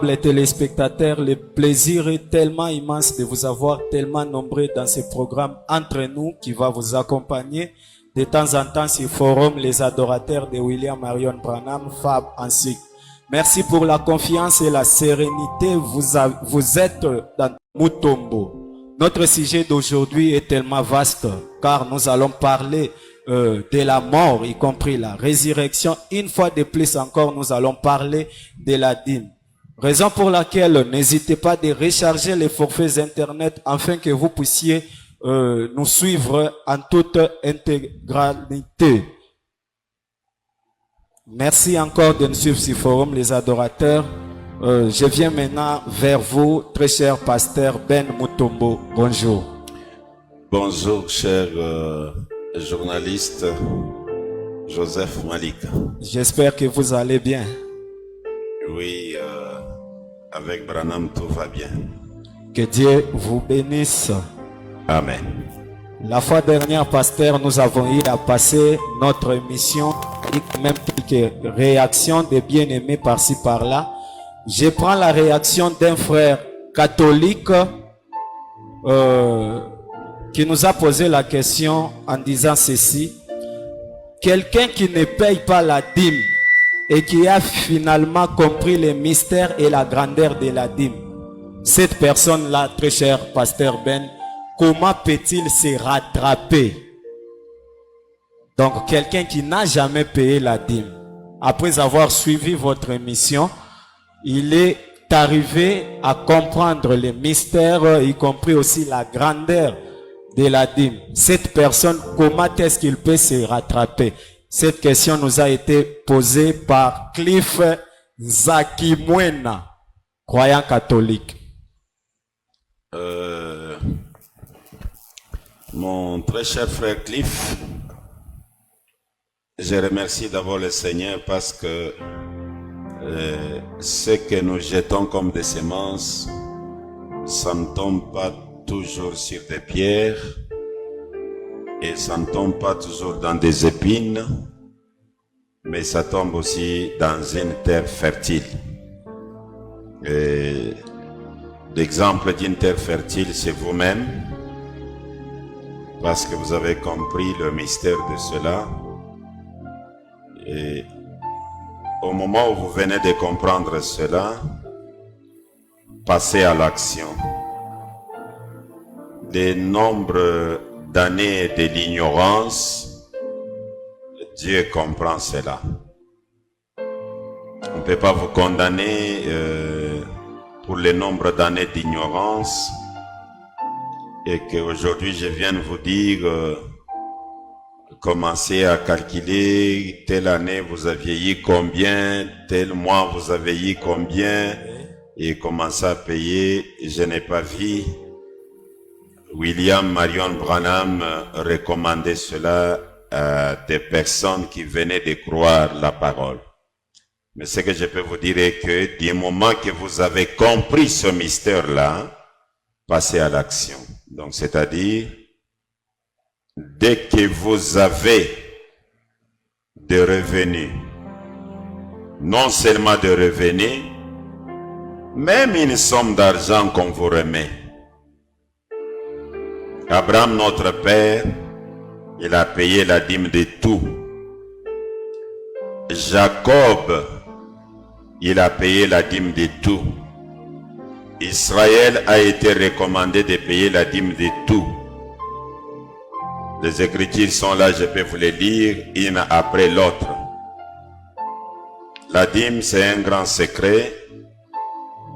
Les téléspectateurs, le plaisir est tellement immense de vous avoir tellement nombreux dans ce programme entre nous qui va vous accompagner de temps en temps sur Forum Les Adorateurs de William Marion Branham, Fab ainsi. Merci pour la confiance et la sérénité. Vous êtes dans Mutombo. Notre sujet d'aujourd'hui est tellement vaste car nous allons parler de la mort, y compris la résurrection. Une fois de plus encore, nous allons parler de la dîme. Raison pour laquelle n'hésitez pas de recharger les forfaits internet afin que vous puissiez nous suivre en toute intégralité. Merci encore de nous suivre sur Forum Les Adorateurs. Je viens maintenant vers vous, très cher pasteur Ben Mutombo. Bonjour. Bonjour, cher journaliste Joseph Malik. J'espère que vous allez bien. Oui, avec Branham, tout va bien. Que Dieu vous bénisse. Amen. La fois dernière, pasteur, nous avons eu à passer notre émission et même quelques réactions des bien-aimés par-ci par-là. Je prends la réaction d'un frère catholique qui nous a posé la question en disant ceci. Quelqu'un qui ne paye pas la dîme et qui a finalement compris les mystères et la grandeur de la dîme. Cette personne-là, très cher pasteur Ben, comment peut-il se rattraper? Donc, quelqu'un qui n'a jamais payé la dîme, après avoir suivi votre émission, il est arrivé à comprendre les mystères, y compris aussi la grandeur de la dîme. Cette personne, comment est-ce qu'il peut se rattraper? Cette question nous a été posée par Cliff Zakimwena, croyant catholique. Mon très cher frère Cliff, je remercie d'abord le Seigneur parce que ce que nous jetons comme des semences, ça ne tombe pas toujours sur des pierres et ça ne tombe pas toujours dans des épines, mais ça tombe aussi dans une terre fertile. Et l'exemple d'une terre fertile, c'est vous-même, parce que vous avez compris le mystère de cela. Et au moment où vous venez de comprendre cela, passez à l'action. Des nombres d'années de l'ignorance, Dieu comprend cela. On ne peut pas vous condamner pour le nombre d'années d'ignorance et qu'aujourd'hui je viens de vous dire commencez à calculer telle année vous aviez eu combien, tel mois vous avez eu combien et commencez à payer. Je n'ai pas vu William Marion Branham recommander cela à des personnes qui venaient de croire la parole. Mais ce que je peux vous dire est que du moment que vous avez compris ce mystère-là, passez à l'action. Donc, c'est-à-dire, dès que vous avez des revenus, non seulement de revenus, même une somme d'argent qu'on vous remet. Abraham, notre père, il a payé la dîme de tout. Jacob, il a payé la dîme de tout. Israël a été recommandé de payer la dîme de tout. Les Écritures sont là, je peux vous les lire, une après l'autre. La dîme, c'est un grand secret.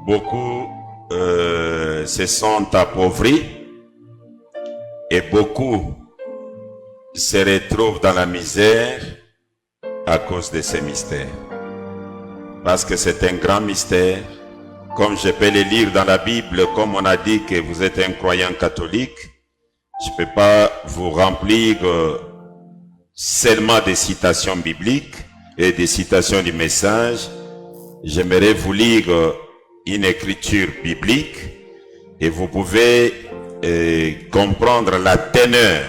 Beaucoup se sont appauvris et beaucoup se retrouvent dans la misère à cause de ces mystères. Parce que c'est un grand mystère. Comme je peux le lire dans la Bible, comme on a dit que vous êtes un croyant catholique, je ne peux pas vous remplir seulement des citations bibliques et des citations du message. J'aimerais vous lire une écriture biblique et vous pouvez comprendre la teneur,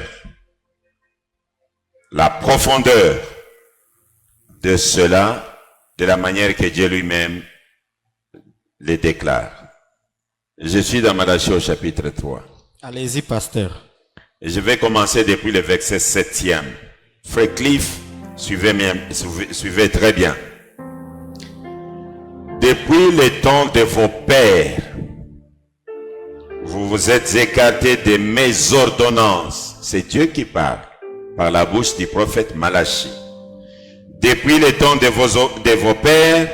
la profondeur de cela, de la manière que Dieu lui-même les déclare. Je suis dans Malachie au chapitre 3. Allez-y, pasteur. Et je vais commencer depuis le verset 7e. Frère Cliff, suivez très bien. Depuis le temps de vos pères, vous vous êtes écartés de mes ordonnances. C'est Dieu qui parle par la bouche du prophète Malachie. Depuis le temps de vos pères,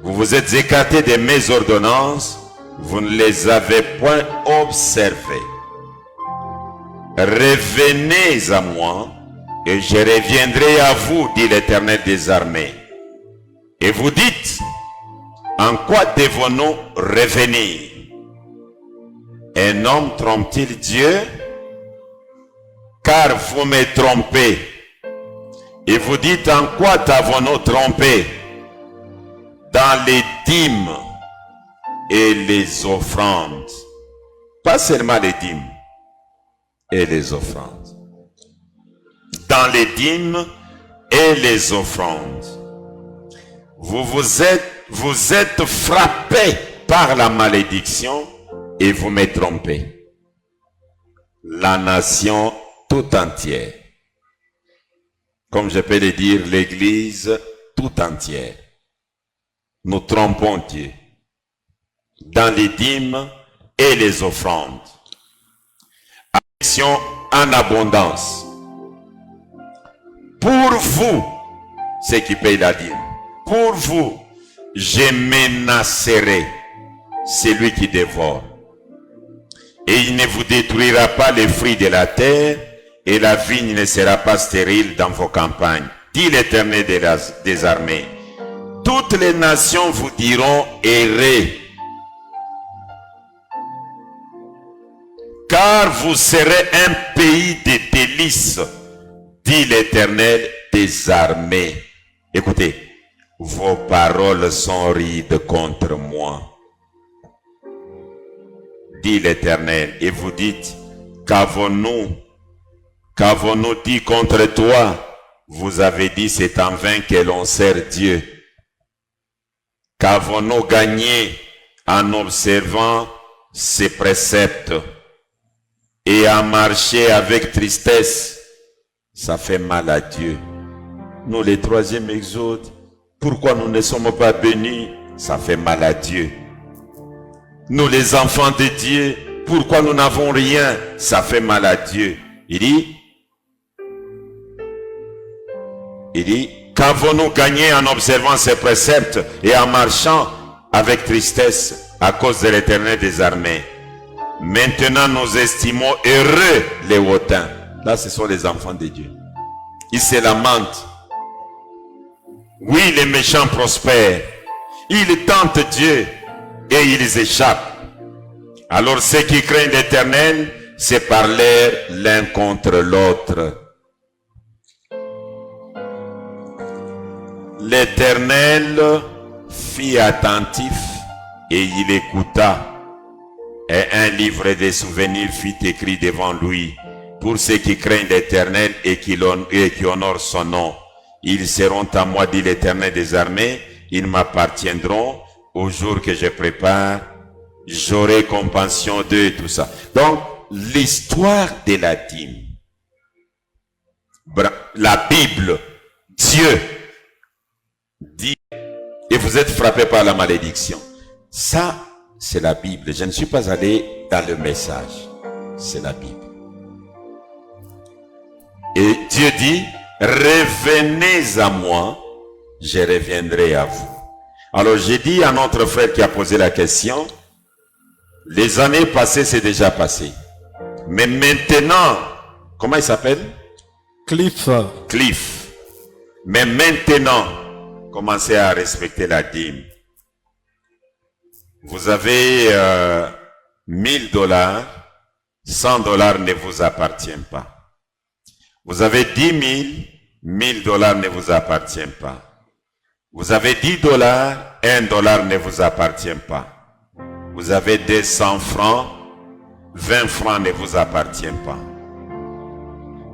vous vous êtes écartés de mes ordonnances, vous ne les avez point observées. Revenez à moi, et je reviendrai à vous, dit l'Éternel des armées. Et vous dites, en quoi devons-nous revenir? Un homme trompe-t-il Dieu? Car vous me trompez. Et vous dites, en quoi t'avons-nous trompé? Dans les dîmes et les offrandes. Pas seulement les dîmes et les offrandes. Dans les dîmes et les offrandes. Vous êtes frappés par la malédiction et vous me trompez. La nation tout entière. Comme je peux le dire, l'église tout entière. Nous trompons Dieu. Dans les dîmes et les offrandes. Action en abondance. Pour vous, ceux qui payent la dîme, pour vous, je menacerai celui qui dévore. Et il ne vous détruira pas les fruits de la terre, et la vigne ne sera pas stérile dans vos campagnes, dit l'Éternel des armées. Toutes les nations vous diront errez, car vous serez un pays de délices, dit l'Éternel des armées. Écoutez, vos paroles sont rides contre moi, dit l'Éternel, et vous dites, qu'avons-nous dit contre toi? Vous avez dit, c'est en vain que l'on sert Dieu. Qu'avons-nous gagné en observant ses préceptes et à marcher avec tristesse? Ça fait mal à Dieu. Nous, les troisième exode, pourquoi nous ne sommes pas bénis? Ça fait mal à Dieu. Nous, les enfants de Dieu, pourquoi nous n'avons rien? Ça fait mal à Dieu. Il dit, qu'avons-nous gagné en observant ses préceptes et en marchant avec tristesse à cause de l'Éternel des armées? Maintenant, nous estimons heureux les hautains. Là, ce sont les enfants de Dieu. Ils se lamentent. Oui, les méchants prospèrent. Ils tentent Dieu et ils échappent. Alors ceux qui craignent l'Éternel se parlèrent l'un contre l'autre. L'Éternel fit attentif et il écouta. Et un livre des souvenirs fut écrit devant lui. Pour ceux qui craignent l'Éternel et qui honorent son nom. Ils seront à moi, dit l'Éternel des armées. Ils m'appartiendront au jour que je prépare. J'aurai compassion d'eux et tout ça. Donc, l'histoire de la dîme. La Bible, Dieu dit, et vous êtes frappés par la malédiction. Ça, c'est la Bible. Je ne suis pas allé dans le message. C'est la Bible. Et Dieu dit, revenez à moi, je reviendrai à vous. Alors j'ai dit à notre frère qui a posé la question, les années passées, c'est déjà passé. Mais maintenant, comment il s'appelle? Cliff. Cliff. Mais maintenant, commencez à respecter la dîme. Vous avez $1000, $100 ne vous appartient pas. Vous avez 10 000, $1000 ne vous appartient pas. Vous avez $10, $1 ne vous appartient pas. Vous avez 200 francs, 20 francs ne vous appartient pas.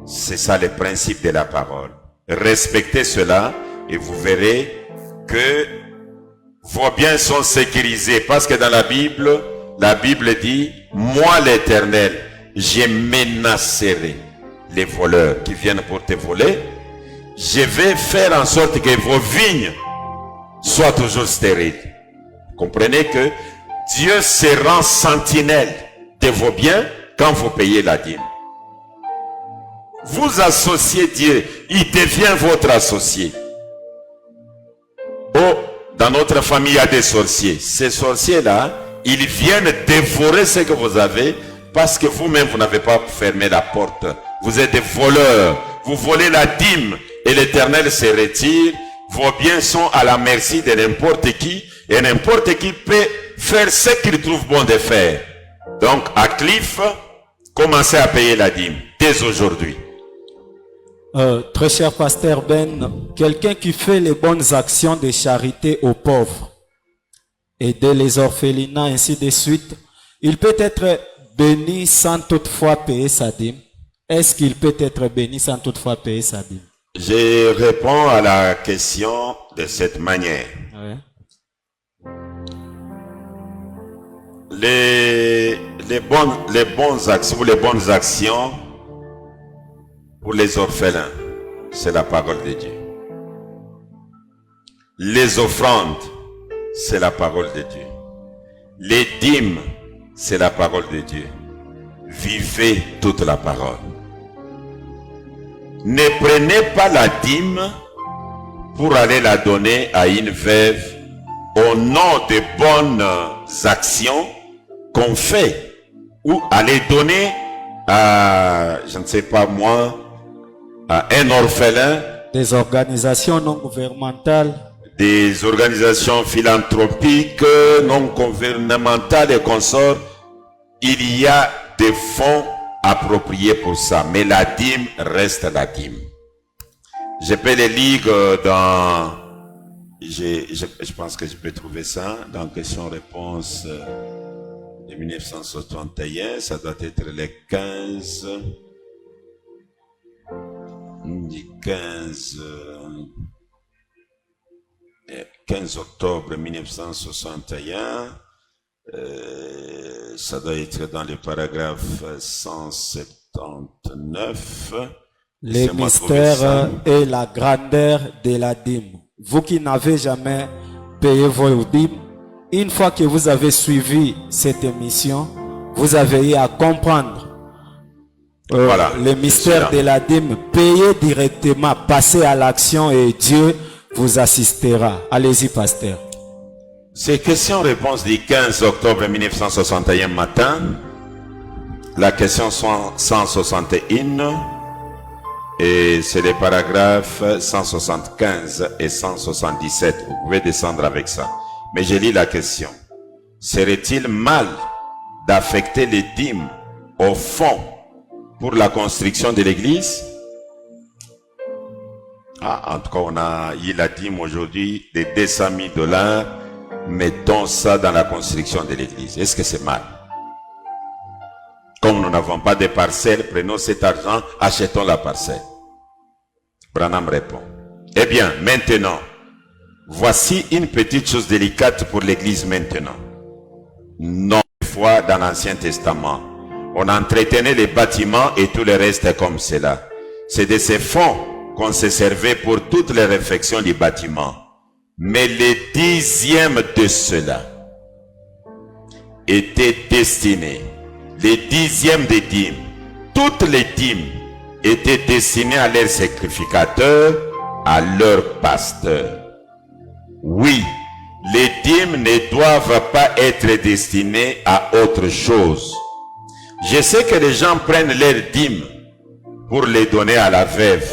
C'est ça le principe de la parole. Respectez cela et vous verrez que vos biens sont sécurisés. Parce que dans la Bible dit, moi l'Éternel, je menacerai les voleurs qui viennent pour te voler. Je vais faire en sorte que vos vignes soient toujours stériles. Comprenez que Dieu se rend sentinelle de vos biens quand vous payez la dîme. Vous associez Dieu, il devient votre associé. Oh, dans notre famille, il y a des sorciers. Ces sorciers-là, ils viennent dévorer ce que vous avez parce que vous-même, vous n'avez pas fermé la porte. Vous êtes des voleurs. Vous volez la dîme et l'Éternel se retire. Vos biens sont à la merci de n'importe qui et n'importe qui peut faire ce qu'il trouve bon de faire. Donc, à Cliff, commencez à payer la dîme dès aujourd'hui. Très cher pasteur Ben, quelqu'un qui fait les bonnes actions de charité aux pauvres, aider les orphelinats, ainsi de suite, il peut être béni sans toutefois payer sa dîme. Est-ce qu'il peut être béni sans toutefois payer sa dîme? Je réponds à la question de cette manière. Ouais. Les bonnes actions pour les orphelins, c'est la parole de Dieu. Les offrandes, c'est la parole de Dieu. Les dîmes, c'est la parole de Dieu. Vivez toute la parole. Ne prenez pas la dîme pour aller la donner à une veuve au nom de bonnes actions qu'on fait, ou aller donner à, je ne sais pas moi, à un orphelin, Des organisations non gouvernementales, des organisations philanthropiques, non gouvernementales et consorts. Il y a des fonds appropriés pour ça, mais la dîme reste la dîme. Je peux les lire dans, je pense que je peux trouver ça dans question-réponse de 1961, ça doit être les 15 octobre 1961, ça doit être dans le paragraphe 179. les mystères et la grandeur de la dîme. Vous qui n'avez jamais payé vos dîmes, une fois que vous avez suivi cette émission, vous avez eu à comprendre Voilà, les mystères de la dîme. Payez directement, passez à l'action et Dieu vous assistera. Allez-y, pasteur. C'est question-réponse du 15 octobre 1961 matin. La question 161 et c'est les paragraphes 175 et 177. Vous pouvez descendre avec ça. Mais je lis la question. Serait-il mal d'affecter les dîmes au fond pour la construction de l'église? En tout cas, on a eu la dîme aujourd'hui de 200 000 $. Mettons ça dans la construction de l'église. Est-ce que c'est mal? Comme nous n'avons pas de parcelles, prenons cet argent, achetons la parcelle. Branham répond. Eh bien, maintenant, voici une petite chose délicate pour l'église maintenant. Non, fois dans l'Ancien Testament, on entretenait les bâtiments et tout le reste comme cela. C'est de ces fonds qu'on se servait pour toutes les réfections du bâtiment. Mais le 10e de cela était destiné, le 10e des dîmes, toutes les dîmes étaient destinées à leurs sacrificateurs, à leurs pasteurs. Oui, les dîmes ne doivent pas être destinées à autre chose. Je sais que les gens prennent leurs dîmes pour les donner à la veuve.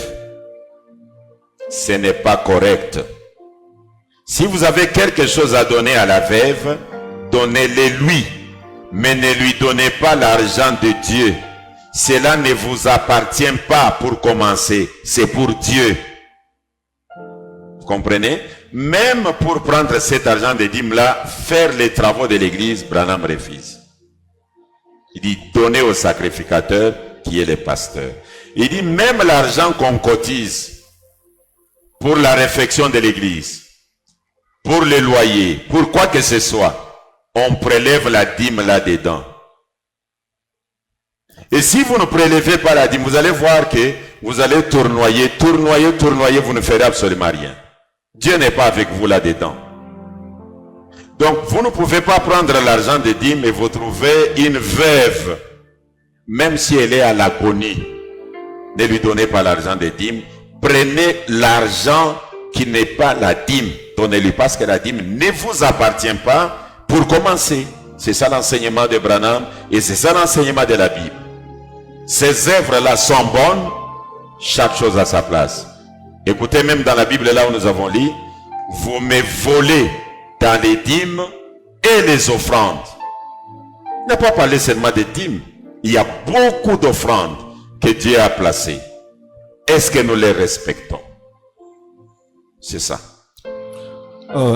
Ce n'est pas correct. Si vous avez quelque chose à donner à la veuve, donnez-le lui, mais ne lui donnez pas l'argent de Dieu. Cela ne vous appartient pas pour commencer, c'est pour Dieu. Vous comprenez? Même pour prendre cet argent de dîme-là, faire les travaux de l'église, Branham refuse. Il dit donnez au sacrificateur qui est le pasteur. Il dit même l'argent qu'on cotise pour la réfection de l'église, pour le loyer, pour quoi que ce soit, on prélève la dîme là-dedans. Et si vous ne prélevez pas la dîme, vous allez voir que vous allez tournoyer, vous ne ferez absolument rien. Dieu n'est pas avec vous là-dedans. Donc, vous ne pouvez pas prendre l'argent de dîme et vous trouvez une veuve, même si elle est à l'agonie. Ne lui donnez pas l'argent de dîme. Prenez l'argent qui n'est pas la dîme. Donnez-lui parce que la dîme ne vous appartient pas pour commencer. C'est ça l'enseignement de Branham et c'est ça l'enseignement de la Bible. Ces œuvres-là sont bonnes, chaque chose à sa place. Écoutez, même dans la Bible là où nous avons lu, vous me volez dans les dîmes et les offrandes. Il n'a pas parlé seulement des dîmes. Il y a beaucoup d'offrandes que Dieu a placées. Est-ce que nous les respectons? C'est ça.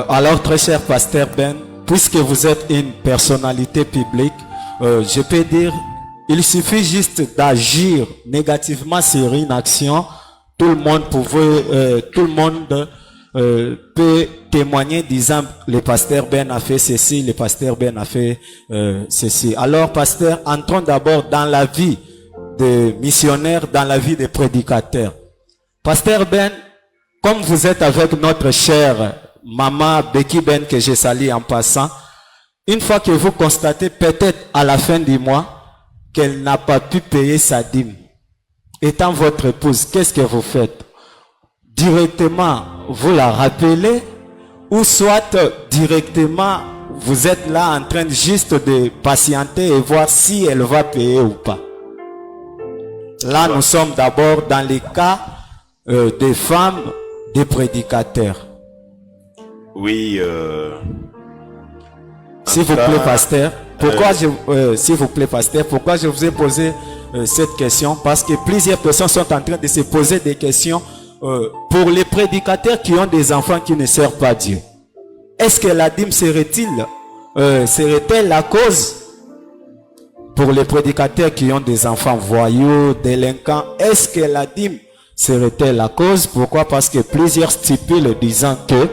Alors, très cher pasteur Ben, puisque vous êtes une personnalité publique, je peux dire, il suffit juste d'agir négativement sur une action. Tout le monde peut témoigner disant le pasteur Ben a fait ceci, le pasteur Ben a fait ceci. Alors, pasteur, entrons d'abord dans la vie des missionnaires, dans la vie des prédicateurs. Pasteur Ben, comme vous êtes avec notre chère maman Becky Ben que je salue en passant, une fois que vous constatez peut-être à la fin du mois qu'elle n'a pas pu payer sa dîme, étant votre épouse, qu'est-ce que vous faites? Directement, vous la rappelez ou soit directement, vous êtes là en train juste de patienter et voir si elle va payer ou pas. Là, nous sommes d'abord dans les cas des femmes, des prédicateurs. Oui. S'il vous plaît, pasteur. S'il vous plaît, pasteur, pourquoi je vous ai posé cette question? Parce que plusieurs personnes sont en train de se poser des questions pour les prédicateurs qui ont des enfants qui ne servent pas Dieu. Est-ce que la dîme serait-elle la cause? Pour les prédicateurs qui ont des enfants voyous, délinquants, est-ce que la dîme serait-elle la cause? Pourquoi? Parce que plusieurs stipulent disant que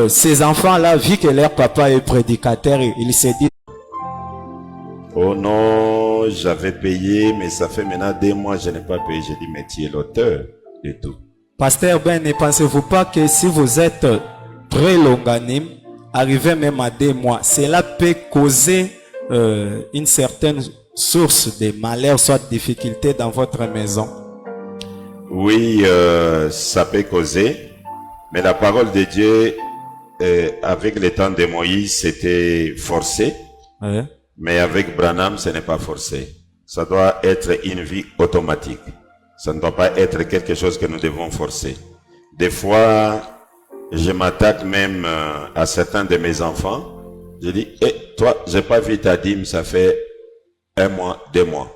ces enfants-là, vu que leur papa est prédicateur, ils se disent: oh non, j'avais payé, mais ça fait maintenant 2 mois, je n'ai pas payé. J'ai dit, mais tu es l'auteur de tout. Pasteur Ben, ne pensez-vous pas que si vous êtes très longanime, arrivé même à 2 mois, cela peut causer une certaine source de malheur, soit de difficulté dans votre maison? Oui, ça peut causer, mais la parole de Dieu, avec le temps de Moïse, c'était forcé, Ouais. mais avec Branham, ce n'est pas forcé. Ça doit être une vie automatique. Ça ne doit pas être quelque chose que nous devons forcer. Des fois, je m'attaque même à certains de mes enfants. Je dis, toi, j'ai pas vu ta dîme, ça fait 1 mois, 2 mois.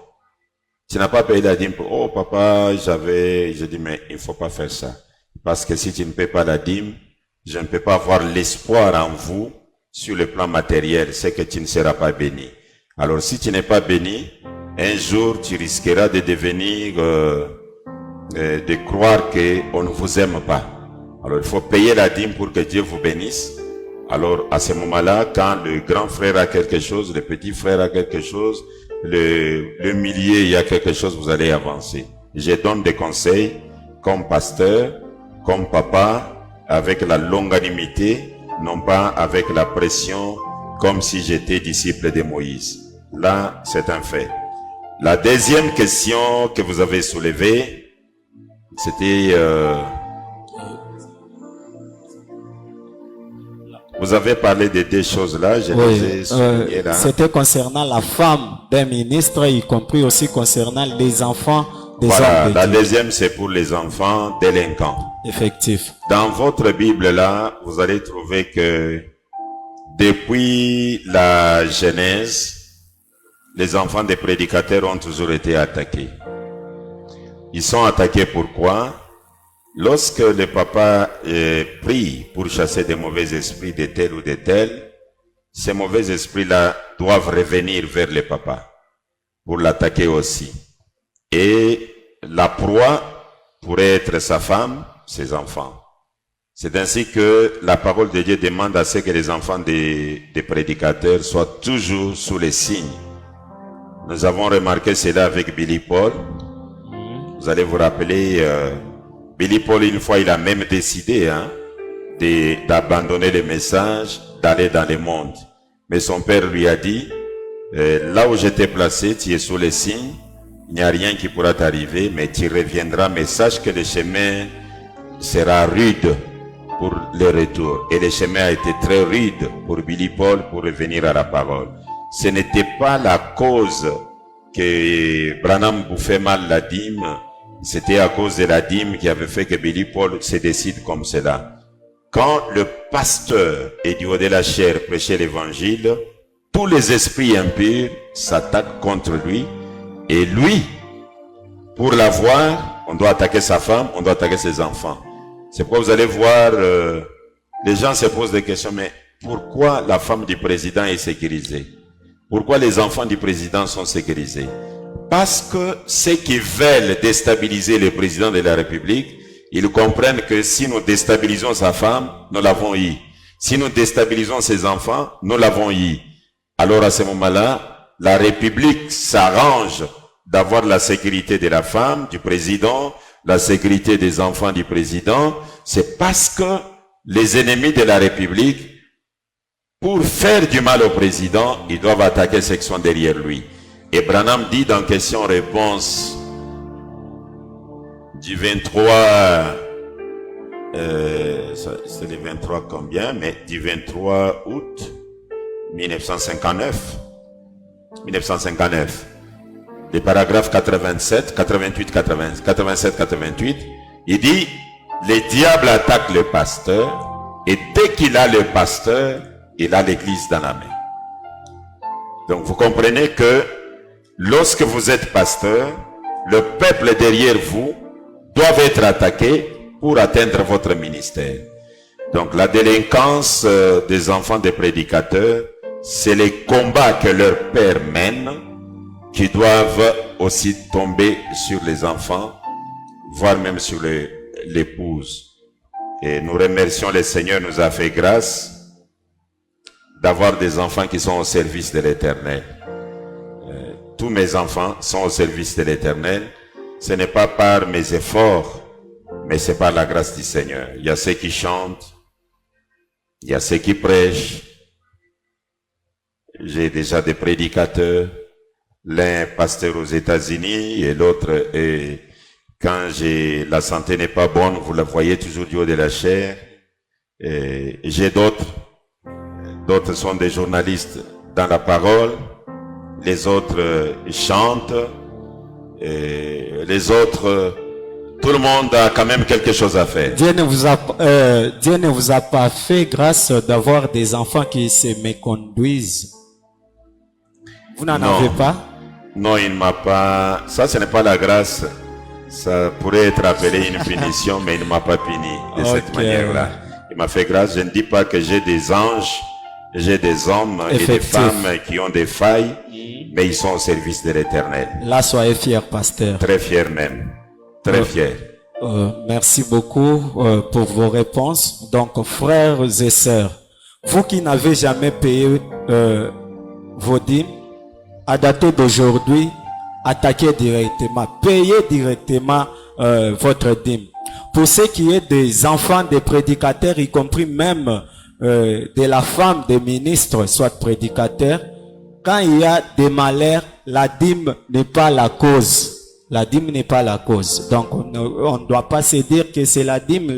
Tu n'as pas payé la dîme. Oh papa, je dis, mais il faut pas faire ça. Parce que si tu ne payes pas la dîme, je ne peux pas avoir l'espoir en vous sur le plan matériel, c'est que tu ne seras pas béni. Alors si tu n'es pas béni, un jour tu risqueras de devenir, de croire qu'on ne vous aime pas. Alors il faut payer la dîme pour que Dieu vous bénisse. Alors à ce moment-là, quand le grand frère a quelque chose, le petit frère a quelque chose, le millier il y a quelque chose, vous allez avancer. Je donne des conseils comme pasteur, comme papa, avec la longanimité, non pas avec la pression, comme si j'étais disciple de Moïse. Là, c'est un fait. La deuxième question que vous avez soulevée, c'était... vous avez parlé de 2 choses là, je les ai soulignées là. C'était concernant la femme d'un ministre, y compris aussi concernant les enfants des hommes de La Dieu. deuxième, c'est pour les enfants délinquants. Effectif. Dans votre Bible là, vous allez trouver que depuis la Genèse, les enfants des prédicateurs ont toujours été attaqués. Ils sont attaqués pourquoi? Lorsque le papa prie pour chasser des mauvais esprits de tel ou de tel, ces mauvais esprits-là doivent revenir vers le papa pour l'attaquer aussi. Et la proie pourrait être sa femme, ses enfants. C'est ainsi que la parole de Dieu demande à ce que les enfants des prédicateurs soient toujours sous les signes. Nous avons remarqué cela avec Billy Paul. Vous allez vous rappeler, Billy Paul, une fois, il a même décidé d'abandonner le message, d'aller dans le monde. Mais son père lui a dit, là où je t'ai placé, tu es sous les signes, il n'y a rien qui pourra t'arriver, mais tu reviendras, mais sache que le chemin sera rude pour le retour. Et le chemin a été très rude pour Billy Paul pour revenir à la parole. Ce n'était pas la cause que Branham bouffait mal la dîme, c'était à cause de la dîme qui avait fait que Billy Paul se décide comme cela. Quand le pasteur Edio de la chair prêchait l'évangile, tous les esprits impurs s'attaquent contre lui, et lui, pour l'avoir, on doit attaquer sa femme, on doit attaquer ses enfants. C'est pourquoi vous allez voir, les gens se posent des questions, mais pourquoi la femme du président est sécurisée? Pourquoi les enfants du président sont sécurisés? Parce que ceux qui veulent déstabiliser le président de la République, ils comprennent que si nous déstabilisons sa femme, nous l'avons eu. Si nous déstabilisons ses enfants, nous l'avons eu. Alors à ce moment-là, la République s'arrange d'avoir la sécurité de la femme, du président, la sécurité des enfants du président. C'est parce que les ennemis de la République, pour faire du mal au président, ils doivent attaquer ceux qui sont derrière lui. Et Branham dit dans question-réponse du 23, c'est le 23 combien, mais du 23 août 1959, le paragraphe 87, 88, 87, 88, il dit, le diable attaque le pasteur, et dès qu'il a le pasteur, il a l'église dans la main. Donc vous comprenez que lorsque vous êtes pasteur, le peuple derrière vous doit être attaqué pour atteindre votre ministère. Donc la délinquance des enfants des prédicateurs, c'est les combats que leur père mène qui doivent aussi tomber sur les enfants, voire même sur l'épouse. Et nous remercions le Seigneur, nous a fait grâce d'avoir des enfants qui sont au service de l'Éternel. Tous mes enfants sont au service de l'Éternel. Ce n'est pas par mes efforts, mais c'est par la grâce du Seigneur. Il y a ceux qui chantent, il y a ceux qui prêchent. J'ai déjà des prédicateurs, l'un pasteur aux États-Unis et l'autre est, quand la santé n'est pas bonne, vous la voyez toujours du haut de la chair. Et j'ai d'autres sont des journalistes dans la parole, les autres chantent, et les autres, tout le monde a quand même quelque chose à faire. Dieu ne vous a pas fait grâce d'avoir des enfants qui se méconduisent. Vous n'en avez pas? Non, il ne m'a pas... Ça, ce n'est pas la grâce. Ça pourrait être appelé une punition, mais il ne m'a pas puni de cette manière-là. Il m'a fait grâce. Je ne dis pas que j'ai des anges, j'ai des hommes et des femmes qui ont des failles, mais ils sont au service de l'Éternel. Là, soyez fiers, pasteur. Très fiers même. Très fiers. Merci beaucoup pour vos réponses. Donc, frères et sœurs, vous qui n'avez jamais payé vos dîmes, à dater d'aujourd'hui, attaquez directement, payez directement votre dîme. Pour ce qui est des enfants des prédicateurs, y compris même de la femme des ministres, soit prédicateurs, quand il y a des malheurs, la dîme n'est pas la cause. La dîme n'est pas la cause. Donc, on ne doit pas se dire que c'est la dîme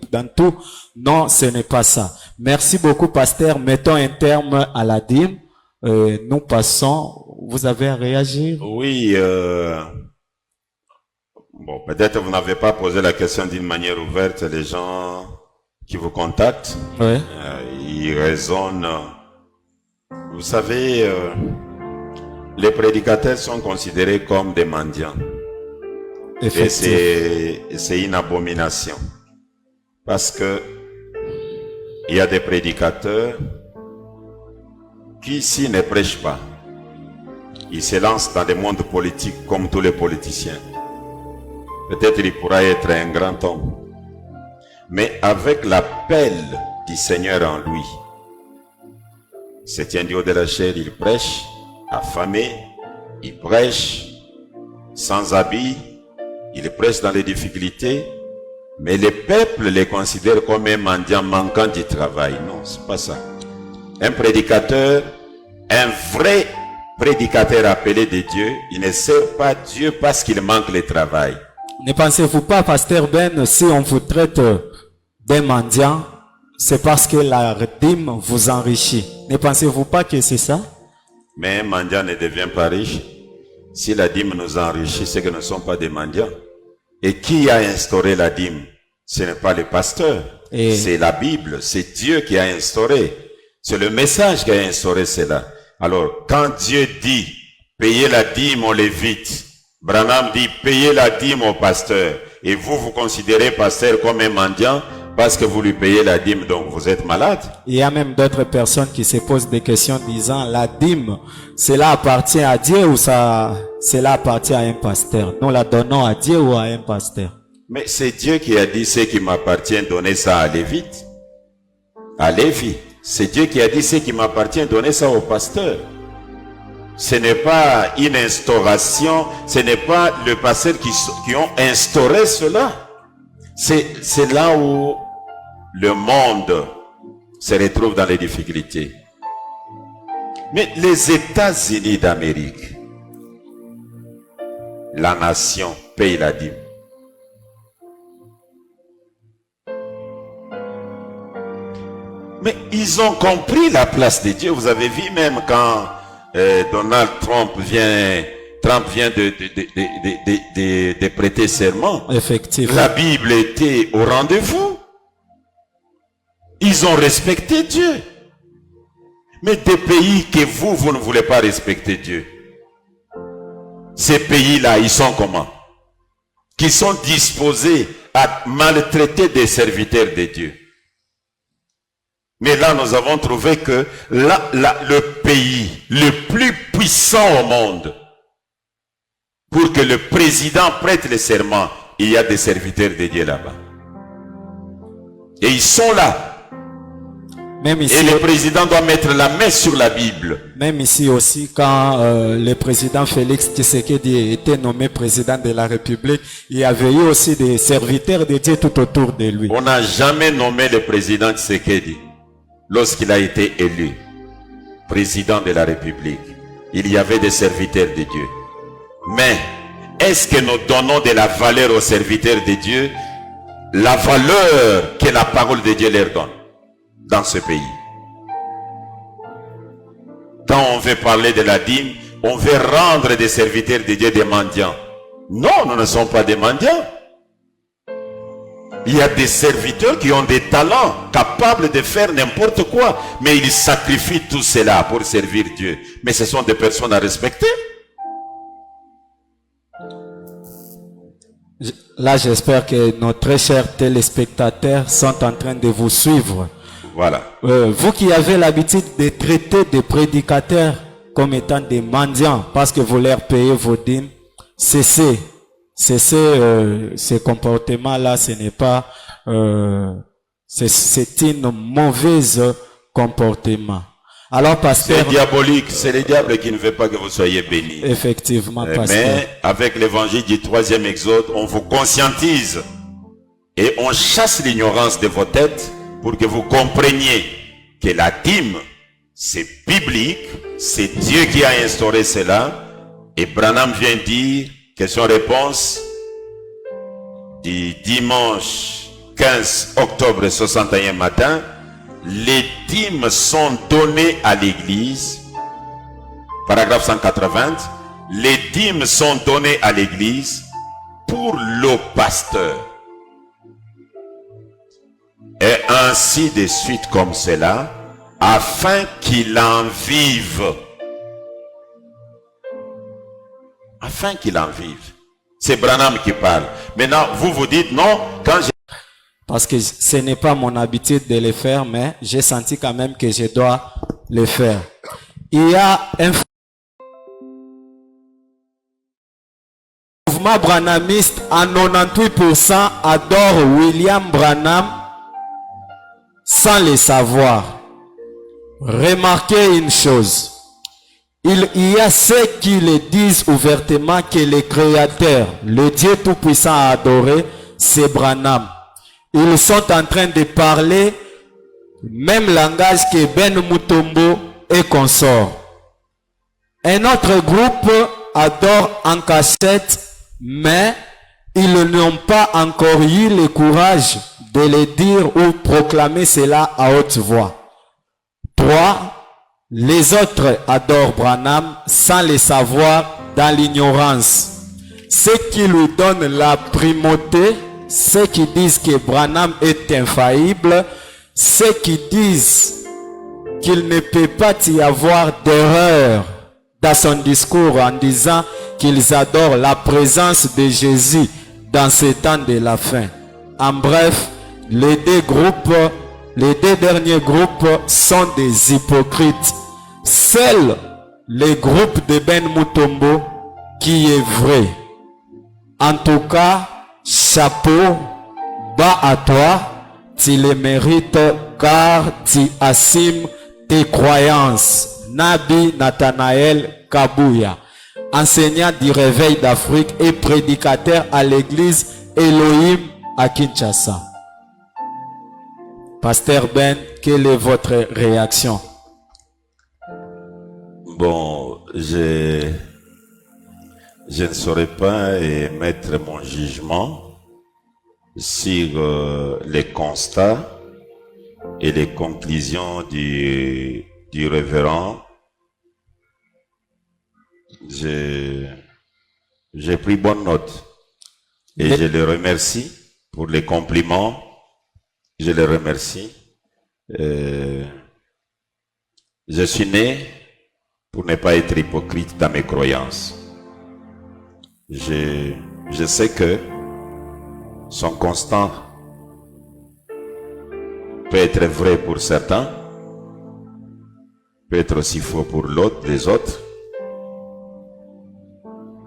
dans tout. Non, ce n'est pas ça. Merci beaucoup, pasteur. Mettons un terme à la dîme. Nous passons. Vous avez à réagir? Oui. Bon, peut-être vous n'avez pas posé la question d'une manière ouverte. Les gens qui vous contactent, oui. Ils raisonnent. Vous savez, les prédicateurs sont considérés comme des mendiants. Et c'est une abomination. Parce que il y a des prédicateurs qui, ici, ne prêchent pas. Ils se lancent dans le monde politique comme tous les politiciens. Peut-être il pourra être un grand homme. mais avec l'appel du Seigneur en lui. Il se tient du haut de la chair, il prêche, affamé, il prêche, sans habit, il prêche dans les difficultés, mais le peuple les considère comme un mendiant manquant du travail. Non, c'est pas ça. Un prédicateur, un vrai prédicateur appelé de Dieu, il ne sert pas Dieu parce qu'il manque le travail. Ne pensez-vous pas, Pasteur Ben, si on vous traite d'un mendiant, c'est parce que la dîme vous enrichit. Ne pensez-vous pas que c'est ça? Mais un mendiant ne devient pas riche. Si la dîme nous enrichit, c'est que nous ne sommes pas des mendiants. Et qui a instauré la dîme? Ce n'est pas le pasteur. C'est la Bible. C'est Dieu qui a instauré. C'est le message qui a instauré cela. Alors, quand Dieu dit, payez la dîme aux Lévites, Branham dit, payez la dîme au pasteur. Et vous, vous considérez pasteur comme un mendiant parce que vous lui payez la dîme, donc vous êtes malade. Il y a même d'autres personnes qui se posent des questions disant, la dîme, cela appartient à Dieu ou cela appartient à un pasteur? Nous la donnons à Dieu ou à un pasteur? Mais c'est Dieu qui a dit, ce qui m'appartient, donnez ça à Lévite. À Lévi. C'est Dieu qui a dit, ce qui m'appartient, donnez ça au pasteur. Ce n'est pas une instauration, ce n'est pas le pasteur qui ont instauré cela. C'est là où le monde se retrouve dans les difficultés. Mais les États-Unis d'Amérique, la nation paye la dîme. Mais ils ont compris la place de Dieu. Vous avez vu même quand Donald Trump vient de prêter serment. Effectivement. La Bible était au rendez-vous. Ils ont respecté Dieu. Mais des pays que vous ne voulez pas respecter Dieu. Ces pays-là, ils sont comment? Qui sont disposés à maltraiter des serviteurs de Dieu. Mais là, nous avons trouvé que le pays le plus puissant au monde, pour que le président prête le serment, il y a des serviteurs de Dieu là-bas. Et ils sont là. Même ici, et le président doit mettre la main sur la Bible. Même ici aussi, quand le président Félix Tshisekedi était nommé président de la République, il y avait eu aussi des serviteurs de Dieu tout autour de lui. On n'a jamais nommé le président Tshisekedi lorsqu'il a été élu président de la République. Il y avait des serviteurs de Dieu. Mais est-ce que nous donnons de la valeur aux serviteurs de Dieu, la valeur que la parole de Dieu leur donne dans ce pays? Quand on veut parler de la dîme, on veut rendre des serviteurs de Dieu des mendiants. Non, nous ne sommes pas des mendiants. Il y a des serviteurs qui ont des talents, capables de faire n'importe quoi, mais ils sacrifient tout cela pour servir Dieu. Mais ce sont des personnes à respecter. Là, j'espère que nos très chers téléspectateurs sont en train de vous suivre. Voilà. Vous qui avez l'habitude de traiter des prédicateurs comme étant des mendiants parce que vous leur payez vos dîmes, cessez ce comportement-là. Ce n'est pas, c'est une mauvaise comportement. Alors, pasteur, c'est diabolique, c'est le diable qui ne veut pas que vous soyez bénis. Effectivement, pasteur. Mais avec l'évangile du 3e exode, on vous conscientise et on chasse l'ignorance de vos têtes pour que vous compreniez que la dîme, c'est biblique, c'est Dieu qui a instauré cela. Et Branham vient dire, question-réponse, du dimanche 15 octobre 61 matin, les dîmes sont données à l'église. Paragraphe 180, les dîmes sont données à l'église pour le pasteur. Et ainsi de suite comme cela, afin qu'il en vive. Afin qu'il en vive. C'est Branham qui parle. Maintenant, vous dites non, quand j'ai... Parce que ce n'est pas mon habitude de le faire, mais j'ai senti quand même que je dois le faire. Il y a un mouvement branhamiste à 98% adore William Branham sans le savoir. Remarquez une chose. Il y a ceux qui le disent ouvertement que le Créateur, le Dieu Tout-Puissant à adorer, c'est Branham. Ils sont en train de parler même langage que Ben Mutombo et consorts. Un autre groupe adore en cachette, mais ils n'ont pas encore eu le courage de le dire ou proclamer cela à haute voix. 3. Les autres adorent Branham sans le savoir, dans l'ignorance. Ceux qui lui donnent la primauté, ceux qui disent que Branham est infaillible, ceux qui disent qu'il ne peut pas y avoir d'erreur dans son discours en disant qu'ils adorent la présence de Jésus dans ces temps de la fin. En bref, les deux derniers groupes sont des hypocrites. Seul le groupe de Ben Mutombo qui est vrai. En tout cas, chapeau, bas à toi, tu le mérites car tu assumes tes croyances. Nabi Nathanaël Kabouya, enseignant du Réveil d'Afrique et prédicateur à l'église Elohim à Kinshasa. Pasteur Ben, quelle est votre réaction? Bon, je ne saurais pas émettre mon jugement sur les constats et les conclusions du révérend. J'ai pris bonne note et je le remercie pour les compliments. Je le remercie. Je suis né pour ne pas être hypocrite dans mes croyances. Je sais que son constant peut être vrai pour certains, peut être aussi faux pour les autres.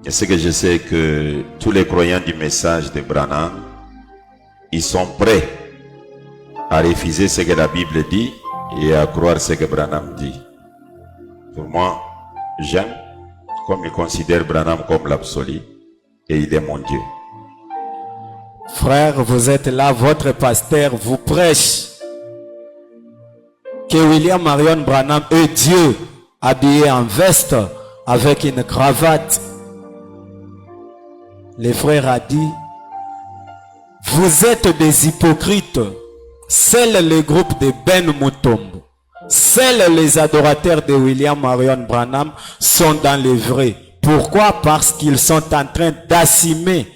Et ce que je sais que tous les croyants du message de Branham, ils sont prêts à refuser ce que la Bible dit et à croire ce que Branham dit. Pour moi, j'aime comme il considère Branham comme l'absolu et il est mon Dieu. Frère, vous êtes là, votre pasteur vous prêche que William Marion Branham est Dieu, habillé en veste avec une cravate. Le frère a dit, vous êtes des hypocrites. Seuls le groupe de Ben Mutombo, seuls les adorateurs de William Marion Branham sont dans le vrai. Pourquoi? Parce qu'ils sont en train d'assumer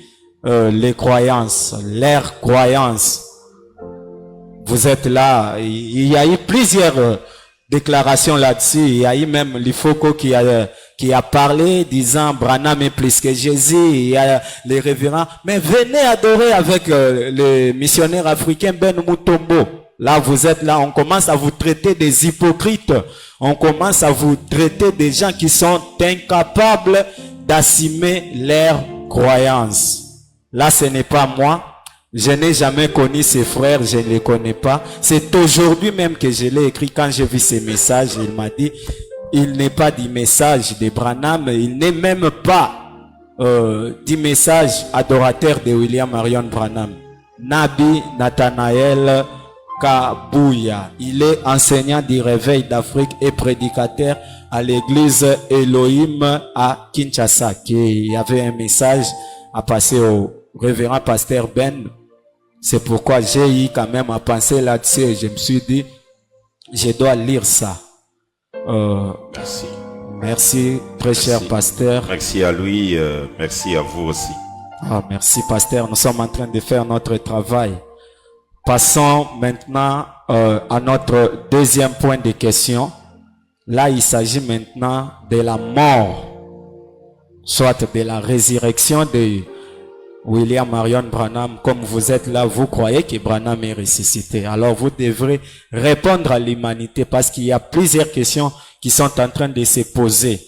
les croyances, leurs croyances. Vous êtes là, il y a eu plusieurs déclarations là-dessus. Il y a eu même l'Ifoko qui a parlé disant Branham est plus que Jésus. Il y a les révérends. Mais venez adorer avec le missionnaire africain Ben Mutombo. Là, vous êtes là, on commence à vous traiter des hypocrites. On commence à vous traiter des gens qui sont incapables d'assumer leurs croyances. Là, ce n'est pas moi. Je n'ai jamais connu ces frères, je ne les connais pas. C'est aujourd'hui même que je l'ai écrit quand j'ai vu ces messages. Il m'a dit, il n'est pas du message de Branham, il n'est même pas du message adorateur de William Marion Branham. Nabi Nathanaël Kabouya, il est enseignant du Réveil d'Afrique et prédicateur à l'église Elohim à Kinshasa. Il y avait un message à passer au révérend pasteur Ben. C'est pourquoi j'ai eu quand même à penser là-dessus et je me suis dit, je dois lire ça. Merci. Merci, très cher pasteur. Merci à lui, merci à vous aussi. Merci, pasteur. Nous sommes en train de faire notre travail. Passons maintenant à notre deuxième point de question. Là, il s'agit maintenant de la mort, soit de la résurrection de William Marion Branham. Comme vous êtes là, vous croyez que Branham est ressuscité. Alors vous devrez répondre à l'humanité parce qu'il y a plusieurs questions qui sont en train de se poser.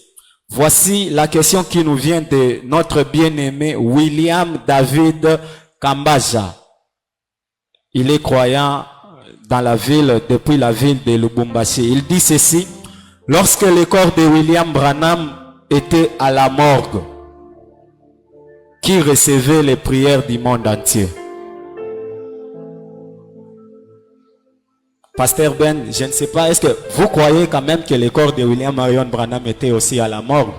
Voici la question qui nous vient de notre bien-aimé William David Kambaja. Il est croyant dans la ville, depuis la ville de Lubumbashi. Il dit ceci: lorsque le corps de William Branham était à la morgue, qui recevait les prières du monde entier. Pasteur Ben, je ne sais pas, est-ce que vous croyez quand même que le corps de William Marion Branham était aussi à la morgue?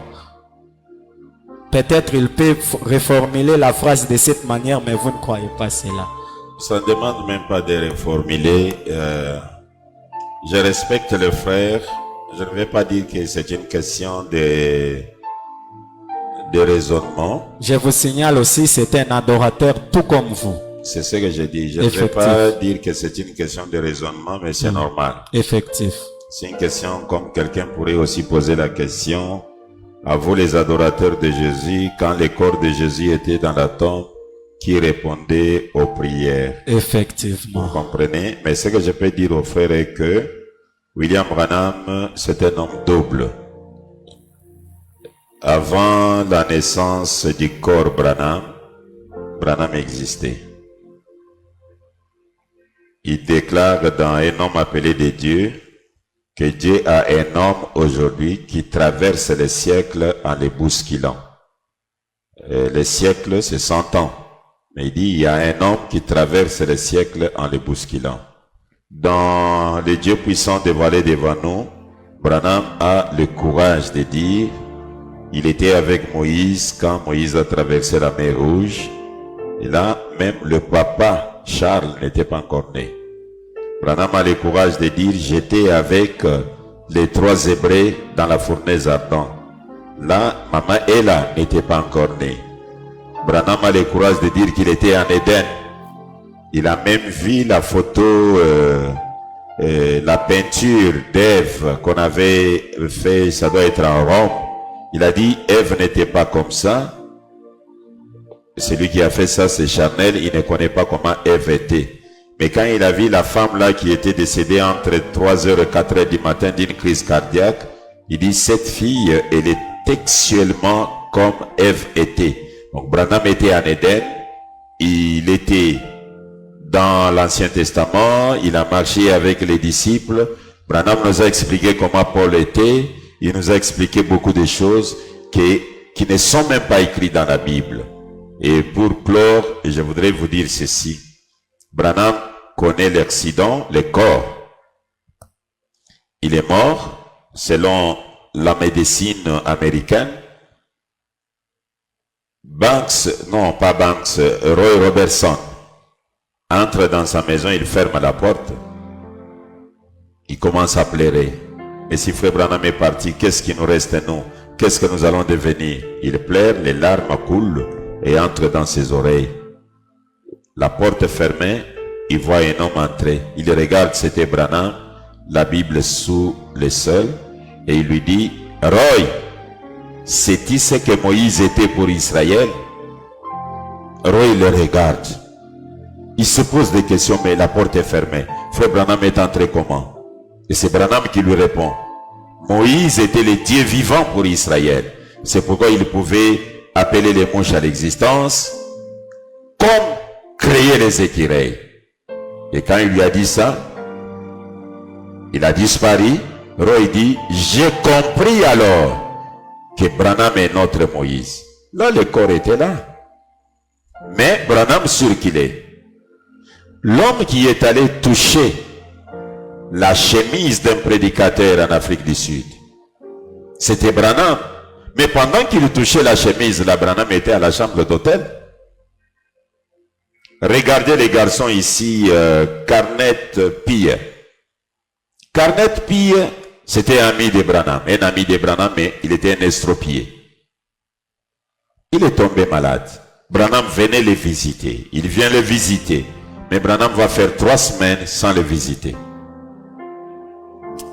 Peut-être il peut reformuler la phrase de cette manière, mais vous ne croyez pas cela. Ça ne demande même pas de reformuler. Je respecte le frère. Je ne vais pas dire que c'est une question de raisonnement. Je vous signale aussi, c'est un adorateur tout comme vous. C'est ce que je dis. Je ne vais pas dire que c'est une question de raisonnement, mais c'est normal. Effectif. C'est une question comme quelqu'un pourrait aussi poser la question à vous les adorateurs de Jésus, quand le corps de Jésus était dans la tombe, qui répondait aux prières. Effectivement. Vous comprenez? Mais ce que je peux dire aux frères est que William Branham, c'est un homme double. Avant la naissance du corps Branham, Branham existait. Il déclare dans Un homme appelé de Dieu que Dieu a un homme aujourd'hui qui traverse les siècles en les bousculant. Les siècles, c'est 100 ans. Mais il dit, il y a un homme qui traverse les siècles en les bousculant. Dans le Dieu puissant dévoilé devant nous, Branham a le courage de dire, il était avec Moïse quand Moïse a traversé la mer Rouge. Et là, même le papa, Charles, n'était pas encore né. Branham a le courage de dire, j'étais avec les 3 Hébreux dans la fournaise ardente. Là, maman Ella n'était pas encore née. Branham a le courage de dire qu'il était en Éden. Il a même vu la photo, la peinture d'Ève qu'on avait fait, ça doit être en Rome. Il a dit, Ève n'était pas comme ça. Celui qui a fait ça, c'est Charnel. Il ne connaît pas comment Ève était. Mais quand il a vu la femme là qui était décédée entre 3h et 4h du matin d'une crise cardiaque, il dit, cette fille, elle est textuellement comme Ève était. Donc Branham était en Éden. Il était dans l'Ancien Testament. Il a marché avec les disciples. Branham nous a expliqué comment Paul était. Il nous a expliqué beaucoup de choses qui ne sont même pas écrites dans la Bible. Et pour clore, je voudrais vous dire ceci. Branham connaît l'accident, le corps. Il est mort, selon la médecine américaine. Roy Robertson entre dans sa maison, il ferme la porte. Il commence à pleurer. Et si frère Branham est parti, qu'est-ce qui nous reste nous? Qu'est-ce que nous allons devenir? Il pleure, les larmes coulent et entrent dans ses oreilles. La porte fermée, il voit un homme entrer. Il regarde, c'était Branham, la Bible sous le sol, et il lui dit, Roy, sais-tu ce que Moïse était pour Israël? Roy le regarde. Il se pose des questions, mais la porte est fermée. Frère Branham est entré comment? Et c'est Branham qui lui répond. Moïse était le Dieu vivant pour Israël. C'est pourquoi il pouvait appeler les mouches à l'existence, comme créer les écureuils. Et quand il lui a dit ça, il a disparu. Roy dit, j'ai compris alors que Branham est notre Moïse. Là, le corps était là. Mais Branham sûr qu'il est. L'homme qui est allé toucher la chemise d'un prédicateur en Afrique du Sud, c'était Branham. Mais pendant qu'il touchait la chemise, la Branham était à la chambre d'hôtel. Regardez les garçons ici, Carnett Pille. Carnett Pille, c'était un ami de Branham. Un ami de Branham, mais il était un estropié. Il est tombé malade. Branham venait le visiter. Il vient le visiter. Mais Branham va faire 3 semaines sans le visiter.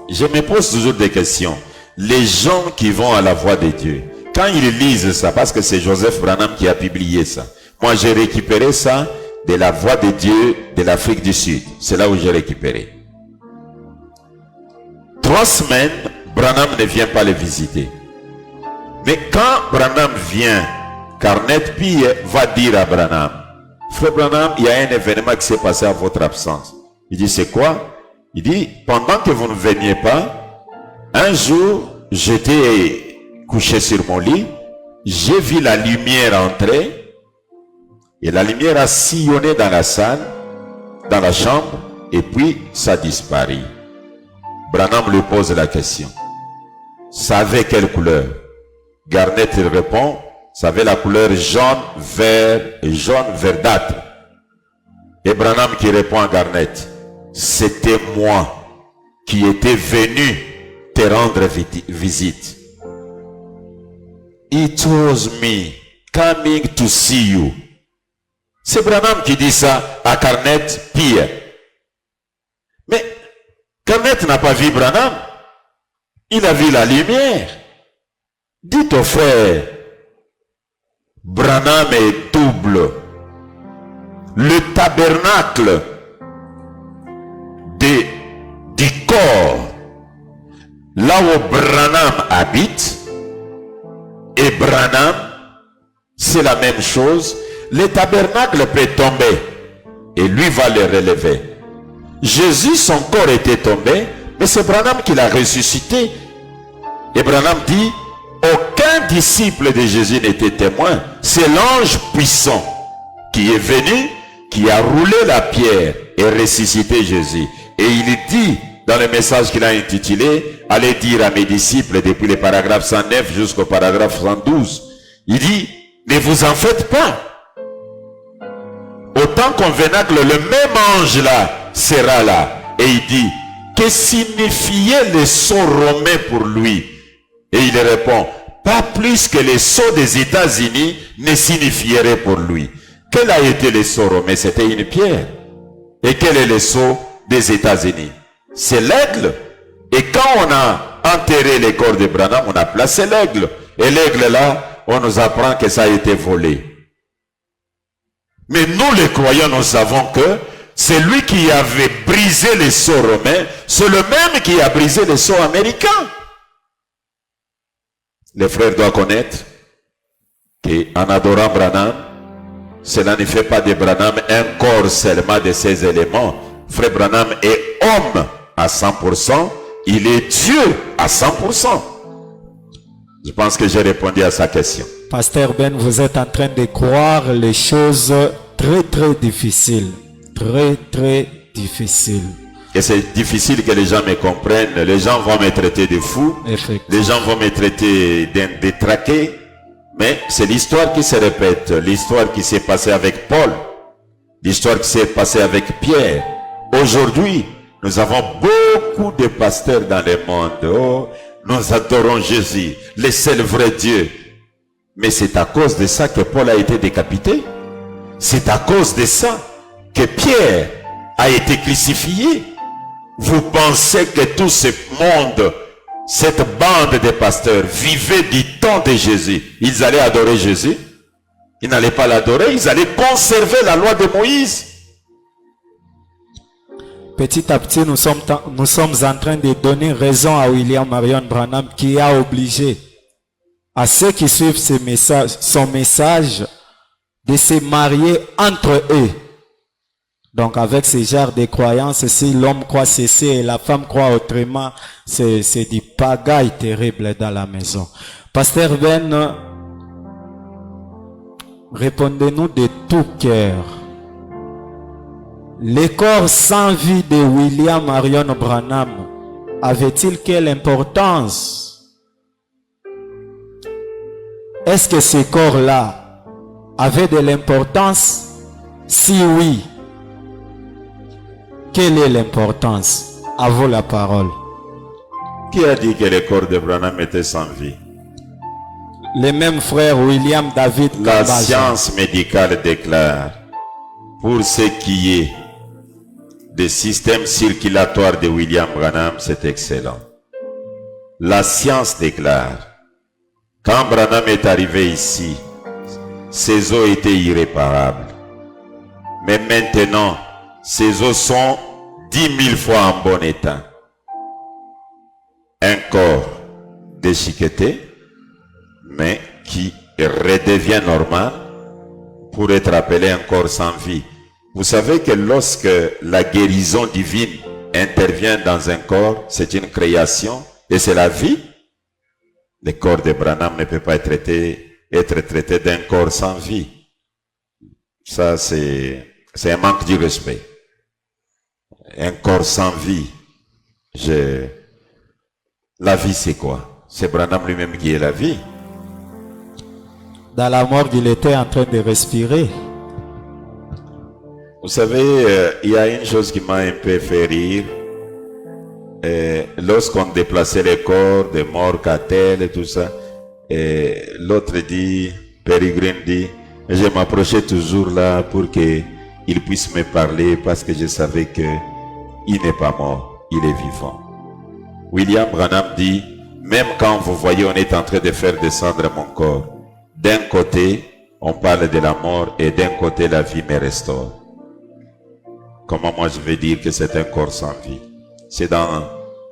Je me pose toujours des questions. Les gens qui vont à la voix de Dieu, quand ils lisent ça, parce que c'est Joseph Branham qui a publié ça. Moi, j'ai récupéré ça de la voix de Dieu de l'Afrique du Sud. C'est là où j'ai récupéré. 3 semaines, Branham ne vient pas le visiter. Mais quand Branham vient, Carnett Pille va dire à Branham, Frère Branham, il y a un événement qui s'est passé à votre absence. Il dit, c'est quoi? Il dit, pendant que vous ne veniez pas, un jour, j'étais couché sur mon lit, j'ai vu la lumière entrer, et la lumière a sillonné dans la salle, dans la chambre, et puis ça disparaît. Branham lui pose la question. Ça avait quelle couleur? Garnett il répond, ça avait la couleur jaune verdâtre. Et Branham qui répond à Garnett, c'était moi qui étais venu te rendre visite. It was me coming to see you. C'est Branham qui dit ça à Garnett Pierre. Mais Garnett n'a pas vu Branham. Il a vu la lumière. Dites au frère, Branham est double. Le tabernacle du corps, là où Branham habite, et Branham, c'est la même chose. Le tabernacle peut tomber et lui va le relever. Jésus, son corps était tombé, mais c'est Branham qui l'a ressuscité. Et Branham dit, aucun disciple de Jésus n'était témoin. C'est l'ange puissant qui est venu, qui a roulé la pierre et ressuscité Jésus. Et il dit dans le message qu'il a intitulé, allez dire à mes disciples depuis le paragraphe 109 jusqu'au paragraphe 112. Il dit, ne vous en faites pas. Au temps convenable, le même ange là sera là. Et il dit, que signifiait le sceau romain pour lui? Et il répond, pas plus que les sceaux des États-Unis ne signifieraient pour lui. Quel a été le sceau romain? C'était une pierre. Et quel est le sceau des États-Unis? C'est l'aigle. Et quand on a enterré les corps de Branham, on a placé l'aigle. Et l'aigle là, on nous apprend que ça a été volé. Mais nous les croyants, nous savons que c'est lui qui avait brisé les sceaux romains, c'est le même qui a brisé les sceaux américains. Les frères doivent connaître qu'en adorant Branham, cela ne fait pas de Branham un corps seulement de ses éléments. Frère Branham est homme à 100%, il est Dieu à 100%. Je pense que j'ai répondu à sa question. Pasteur Ben, vous êtes en train de croire les choses très très difficiles. Très très difficiles. Et c'est difficile que les gens me comprennent. Les gens vont me traiter de fou. Les gens vont me traiter de détraqué. Mais c'est l'histoire qui se répète. L'histoire qui s'est passée avec Paul. L'histoire qui s'est passée avec Pierre. Aujourd'hui, nous avons beaucoup de pasteurs dans le monde. Oh, nous adorons Jésus, le seul vrai Dieu. Mais c'est à cause de ça que Paul a été décapité. C'est à cause de ça que Pierre a été crucifié. Vous pensez que tout ce monde, cette bande de pasteurs vivait du temps de Jésus? Ils allaient adorer Jésus? Ils n'allaient pas l'adorer, ils allaient conserver la loi de Moïse. Petit à petit, nous sommes en train de donner raison à William Marion Branham qui a obligé à ceux qui suivent son message de se marier entre eux. Donc avec ce genre de croyances, si l'homme croit ceci et la femme croit autrement, c'est du pagaille terrible dans la maison. Pasteur Ben, répondez-nous de tout cœur. Le corps sans vie de William Marion Branham avait-il quelle importance? Est-ce que ce corps-là avait de l'importance? Si oui, quelle est l'importance? À vous la parole. Qui a dit que le corps de Branham était sans vie? Le même frère William David La Kambaja. science médicale déclare, pour ce qui est des systèmes circulatoires de William Branham, c'est excellent. La science déclare, quand Branham est arrivé ici, ses os étaient irréparables. Mais maintenant, ses os sont 10 000 fois en bon état. Un corps déchiqueté, mais qui redevient normal pour être appelé un corps sans vie. Vous savez que lorsque la guérison divine intervient dans un corps, c'est une création et c'est la vie. Le corps de Branham ne peut pas être traité d'un corps sans vie. Ça, c'est un manque de respect. Un corps sans vie. La vie, c'est quoi? C'est Branham lui-même qui est la vie. Dans la morgue, il était en train de respirer. Vous savez, il y a une chose qui m'a un peu fait rire. Lorsqu'on déplaçait les corps de morts à tel et tout ça, l'autre dit, Pérégrine dit, je m'approchais toujours là pour qu'il puisse me parler parce que je savais que il n'est pas mort, il est vivant. William Branham dit, même quand vous voyez on est en train de faire descendre mon corps, d'un côté on parle de la mort et d'un côté la vie me restaure. Comment moi je vais dire que c'est un corps sans vie? C'est dans,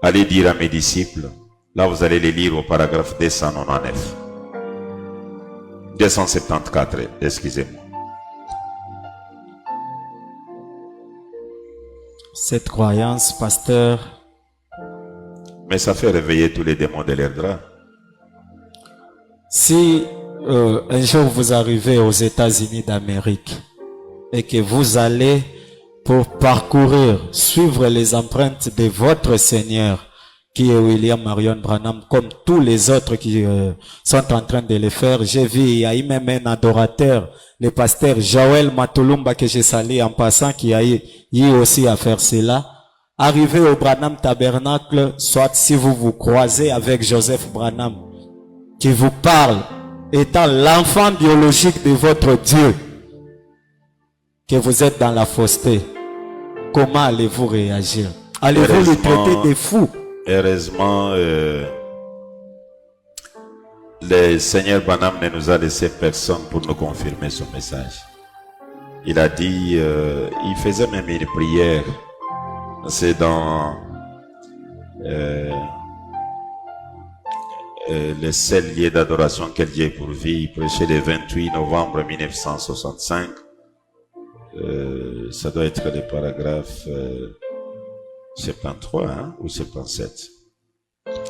allez dire à mes disciples, là vous allez les lire au paragraphe 299. 274, excusez-moi. Cette croyance, pasteur, mais ça fait réveiller tous les démons de leur drap. Si un jour vous arrivez aux États-Unis d'Amérique et que vous allez pour parcourir, suivre les empreintes de votre Seigneur, qui est William Marion Branham, comme tous les autres qui sont en train de le faire. J'ai vu, il y a eu même un adorateur, le pasteur Joël Matulumba, que j'ai salué en passant, qui a eu aussi à faire cela. Arrivé au Branham Tabernacle, soit si vous vous croisez avec Joseph Branham, qui vous parle, étant l'enfant biologique de votre Dieu, que vous êtes dans la fausseté, comment allez-vous réagir? Allez-vous le traiter de fou? Heureusement, le Seigneur Branham ne nous a laissé personne pour nous confirmer son message. Il a dit, il faisait même une prière. C'est dans le seul lieu d'adoration que Dieu ait pourvu. Il prêchait le 28 novembre 1965. Ça doit être le paragraphe 73 ou 77.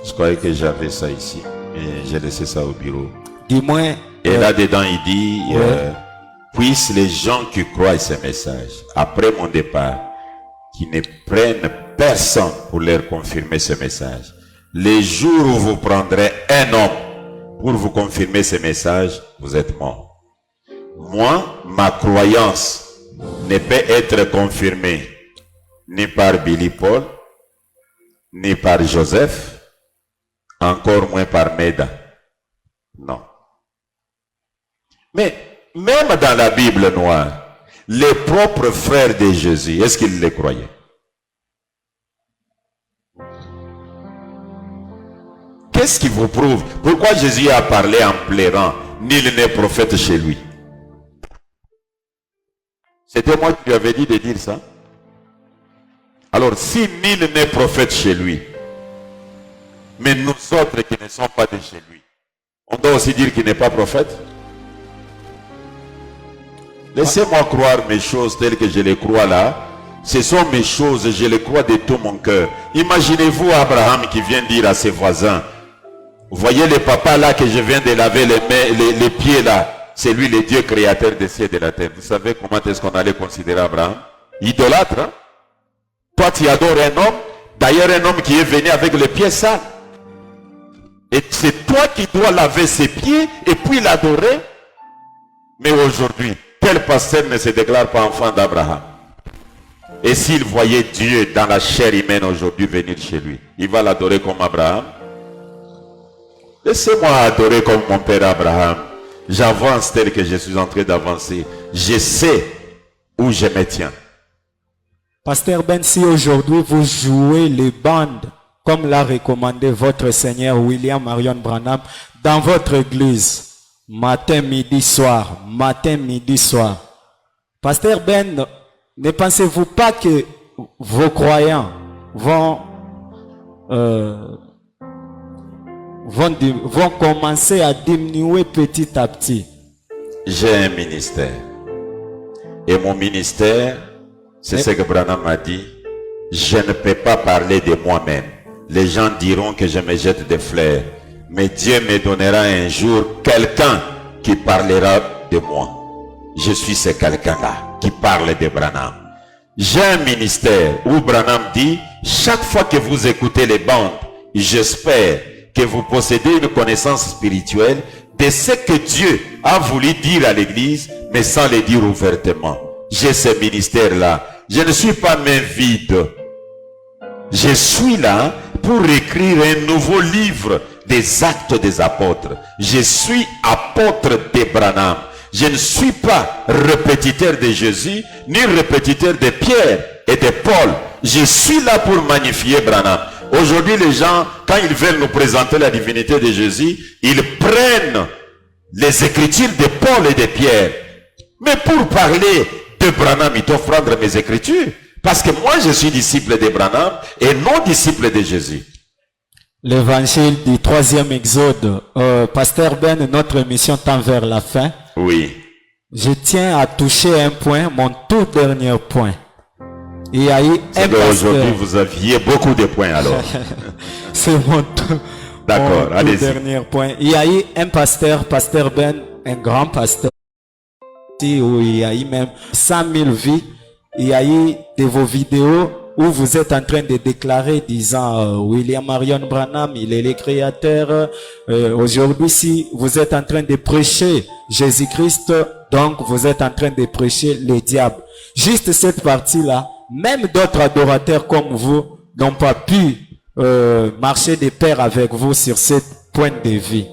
Je croyais que j'avais ça ici, mais j'ai laissé ça au bureau. Dis-moi. Et là-dedans, il dit, puissent les gens qui croient ce message, après mon départ, qui ne prennent personne pour leur confirmer ce message. Les jours où vous prendrez un homme pour vous confirmer ce message, vous êtes mort. Moi, ma croyance ne peut être confirmée ni par Billy Paul, ni par Joseph, encore moins par Meda. Non. Mais même dans la Bible noire, les propres frères de Jésus, est-ce qu'ils les croyaient? Qu'est-ce qui vous prouve? Pourquoi Jésus a parlé en pleurant? Nul n'est prophète chez lui. C'était moi qui lui avais dit de dire ça. Alors, si nul n'est prophète chez lui, mais nous autres qui ne sommes pas de chez lui, on doit aussi dire qu'il n'est pas prophète? Laissez-moi croire mes choses telles que je les crois là. Ce sont mes choses, je les crois de tout mon cœur. Imaginez-vous Abraham qui vient dire à ses voisins, vous voyez le papa là que je viens de laver les pieds là, c'est lui le Dieu créateur des cieux et de la terre. Vous savez comment est-ce qu'on allait considérer Abraham? Idolâtre, hein? Toi tu adores un homme, d'ailleurs un homme qui est venu avec les pieds sales. Et c'est toi qui dois laver ses pieds et puis l'adorer. Mais aujourd'hui, tel pasteur ne se déclare pas enfant d'Abraham. Et s'il voyait Dieu dans la chair humaine aujourd'hui venir chez lui, il va l'adorer comme Abraham. Laissez-moi adorer comme mon père Abraham. J'avance tel que je suis en train d'avancer. Je sais où je me tiens. Pasteur Ben, si aujourd'hui vous jouez les bandes, comme l'a recommandé votre Seigneur William Marion Branham, dans votre église, matin, midi, soir, Pasteur Ben, ne pensez-vous pas que vos croyants vont commencer à diminuer petit à petit? J'ai un ministère. Et mon ministère, c'est ce que Branham a dit. je ne peux pas parler de moi-même. Les gens diront que je me jette des fleurs. Mais Dieu me donnera un jour quelqu'un qui parlera de moi. Je suis ce quelqu'un-là qui parle de Branham. J'ai un ministère où Branham dit, chaque fois que vous écoutez les bandes, j'espère que vous possédez une connaissance spirituelle de ce que Dieu a voulu dire à l'église, mais sans le dire ouvertement. J'ai ce ministère-là. Je ne suis pas main vide. Je suis là pour écrire un nouveau livre des actes des apôtres. Je suis apôtre de Branham. Je ne suis pas répétiteur de Jésus, ni répétiteur de Pierre et de Paul. Je suis là pour magnifier Branham. Aujourd'hui, les gens, quand ils veulent nous présenter la divinité de Jésus, ils prennent les écritures de Paul et de Pierre. Mais pour parler de Branham, ils doivent prendre mes écritures. Parce que moi, je suis disciple de Branham et non disciple de Jésus. L'évangile du 3e exode. Pasteur Ben, notre émission tend vers la fin. Oui. Je tiens à toucher un point, mon tout dernier point. Il y a eu un pasteur. Aujourd'hui, vous aviez beaucoup de points alors. C'est mon tout dernier point. Il y a eu un pasteur, Pasteur Ben, un grand pasteur, où il y a eu même 100 000 vies. Il y a eu de vos vidéos où vous êtes en train de déclarer disant William Marion Branham, il est le créateur. Aujourd'hui, si vous êtes en train de prêcher Jésus-Christ, donc vous êtes en train de prêcher le diable. Juste cette partie-là, même d'autres adorateurs comme vous n'ont pas pu marcher de pair avec vous sur cette point de vue.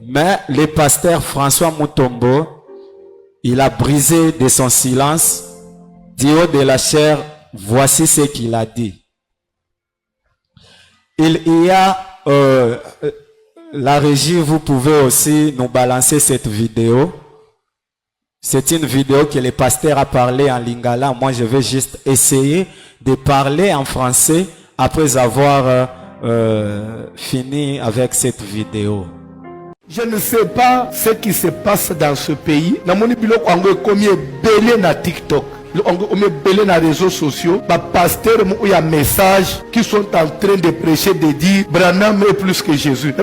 Mais le pasteur François Mutombo, il a brisé de son silence, du haut de la chair, voici ce qu'il a dit. Il y a la régie, vous pouvez aussi nous balancer cette vidéo. C'est une vidéo que le pasteur a parlé en lingala. Moi, je vais juste essayer de parler en français après avoir fini avec cette vidéo. Je ne sais pas ce qui se passe dans ce pays. Namoni biloko ango combien belé na TikTok. On met belé dans les réseaux sociaux. Bah pasteur, il y a messages qui sont en train de prêcher, de dire Branham est plus que Jésus.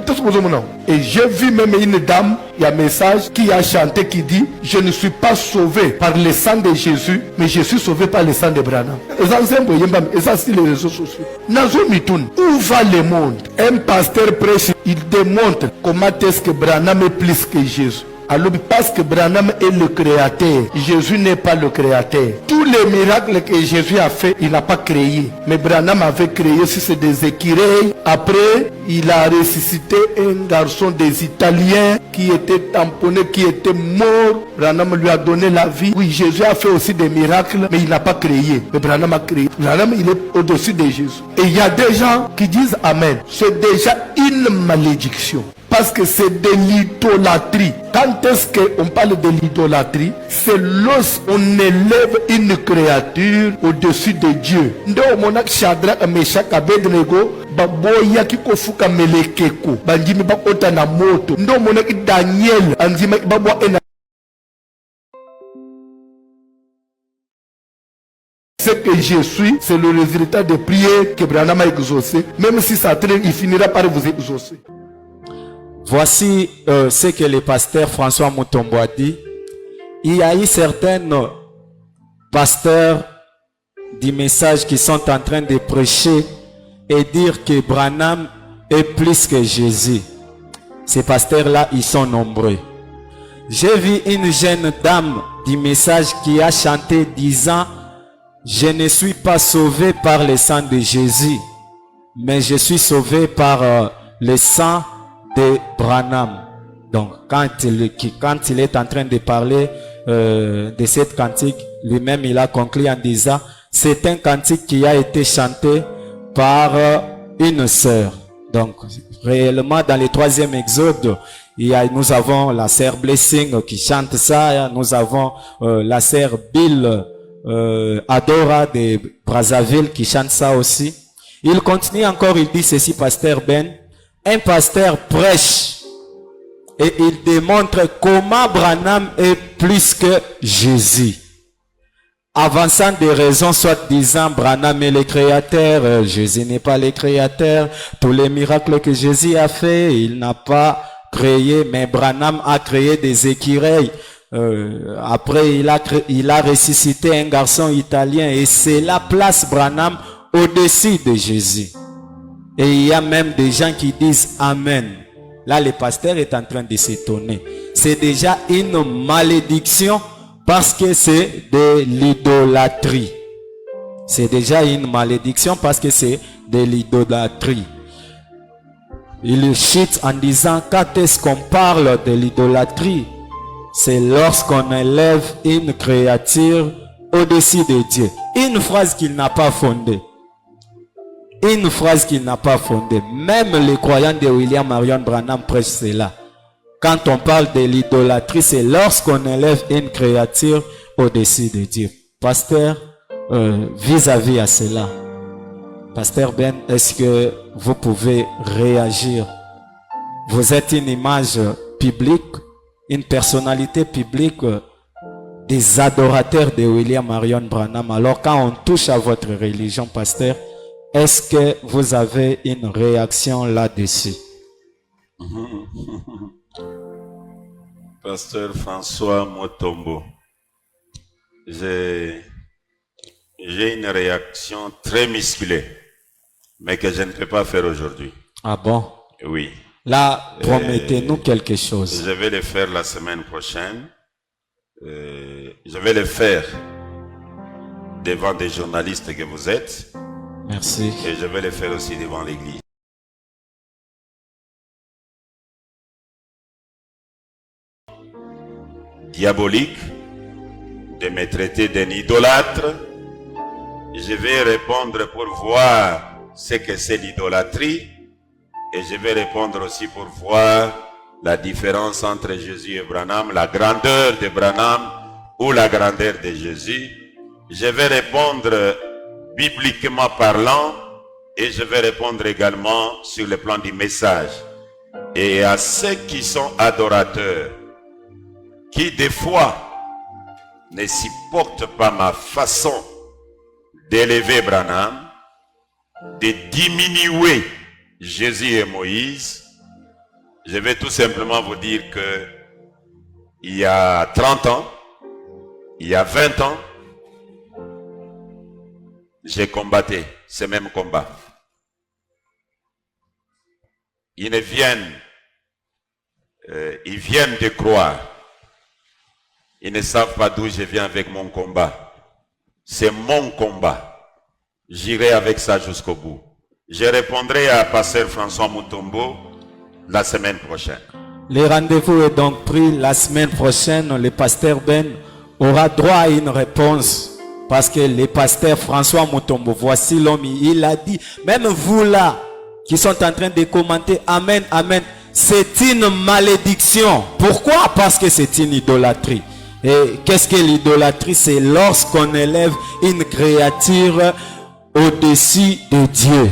Et j'ai vu même une dame, il y a un message qui a chanté qui dit je ne suis pas sauvé par le sang de Jésus, mais je suis sauvé par le sang de Branham. Et ça c'est les réseaux sociaux. Où va le monde? Un pasteur prêche, il démontre comment est-ce que Branham est plus que Jésus. Alors parce que Branham est le créateur, Jésus n'est pas le créateur. Tous les miracles que Jésus a fait, il n'a pas créé. Mais Branham avait créé, si c'est des écureuils. Après, il a ressuscité un garçon des Italiens qui était tamponné, qui était mort. Branham lui a donné la vie. Oui, Jésus a fait aussi des miracles, mais il n'a pas créé. Mais Branham a créé. Branham, il est au-dessus de Jésus. Et il y a des gens qui disent Amen. C'est déjà une malédiction. Parce que c'est de l'idolâtrie. Quand est-ce qu'on parle de l'idolâtrie? C'est lorsqu'on élève une créature au-dessus de Dieu. Ndo monak Shadrach, Meshach, Abednego, baboya kikofuka melekeko, banjimi bakota na moto. Ndo monak Daniel, anzima babwa ena. Ce que je suis, c'est le résultat des prières que Branham a exaucé. Même si ça traîne, il finira par vous exaucer. Voici ce que le pasteur François Mutombo a dit. Il y a eu certains pasteurs du message qui sont en train de prêcher et dire que Branham est plus que Jésus. Ces pasteurs-là, ils sont nombreux. J'ai vu une jeune dame du message qui a chanté disant « Je ne suis pas sauvé par le sang de Jésus, mais je suis sauvé par le sang de Branham. » Donc, quand il est en train de parler de cette cantique, lui-même, il a conclu en disant, c'est un cantique qui a été chanté par une sœur. Donc, réellement, dans le 3e exode, nous avons la sœur Blessing qui chante ça, nous avons la sœur Bill Adora de Brazzaville qui chante ça aussi. Il continue encore, il dit ceci, pasteur Ben, un pasteur prêche et il démontre comment Branham est plus que Jésus. avançant des raisons, soit disant Branham est le créateur, Jésus n'est pas le créateur, tous les miracles que Jésus a fait, il n'a pas créé, mais Branham a créé des écureuils. Après, il a ressuscité un garçon italien et c'est la place Branham au-dessus de Jésus. Et il y a même des gens qui disent Amen. Là, le pasteur est en train de s'étonner. C'est déjà une malédiction parce que c'est de l'idolâtrie. C'est déjà une malédiction parce que c'est de l'idolâtrie. Il chute en disant, quand est-ce qu'on parle de l'idolâtrie? C'est lorsqu'on élève une créature au-dessus de Dieu. Une phrase qu'il n'a pas fondée. Une phrase qu'il n'a pas fondée. Même les croyants de William Marion Branham prêchent cela. Quand on parle de l'idolâtrie, c'est lorsqu'on élève une créature au-dessus de Dieu. Pasteur, vis-à-vis à cela, Pasteur Ben, est-ce que vous pouvez réagir? Vous êtes une image publique, une personnalité publique des adorateurs de William Marion Branham. Alors quand on touche à votre religion, pasteur, est-ce que vous avez une réaction là-dessus? Pasteur François Mutombo, j'ai une réaction très musclée, mais que je ne peux pas faire aujourd'hui. Ah bon? Oui. Là, promettez-nous quelque chose. Je vais le faire la semaine prochaine. Je vais le faire devant des journalistes que vous êtes. Merci. Et je vais le faire aussi devant l'église. Diabolique de me traiter d'un idolâtre. Je vais répondre pour voir ce que c'est l'idolâtrie. Et je vais répondre aussi pour voir la différence entre Jésus et Branham, la grandeur de Branham ou la grandeur de Jésus. Je vais répondre bibliquement parlant et je vais répondre également sur le plan du message. Et à ceux qui sont adorateurs, qui des fois ne supportent pas ma façon d'élever Branham, de diminuer Jésus et Moïse, je vais tout simplement vous dire que il y a 30 ans, il y a 20 ans, j'ai combattu ce même combat. Ils viennent de croire. Ils ne savent pas d'où je viens avec mon combat. C'est mon combat. J'irai avec ça jusqu'au bout. Je répondrai à Pasteur François Mutombo la semaine prochaine. Le rendez-vous est donc pris la semaine prochaine. Le pasteur Ben aura droit à une réponse. Parce que le pasteur François Mutombo, voici l'homme, il a dit, même vous là, qui sont en train de commenter, Amen, Amen, c'est une malédiction. Pourquoi? Parce que c'est une idolâtrie. Et qu'est-ce que l'idolâtrie? C'est lorsqu'on élève une créature au-dessus de Dieu.